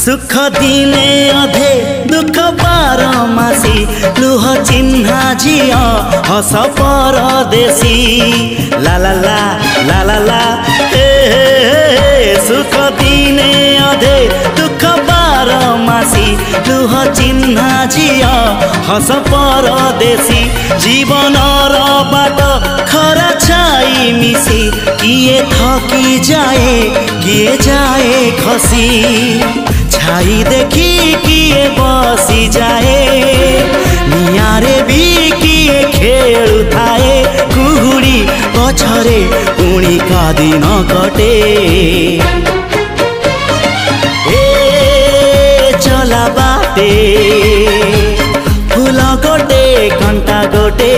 सुख दिने अधे दुख बारमासी लुह चिन्हा झिया हस परदेशी ला ला ला ला ला ला हे सुख दिने अधे दुख बारमासी लुह चिन्हा झिया हस परदेशी जीवन बाट खरा छाई मिसी किए थकी जाए किए जाए खसी छाई देखी किए बसी जाए नियारे भी किए खेलु थाए कुहुड़ी पछरे पुणी का दिन कटे ए चला बाटे फूल गोटे घंटा गोटे।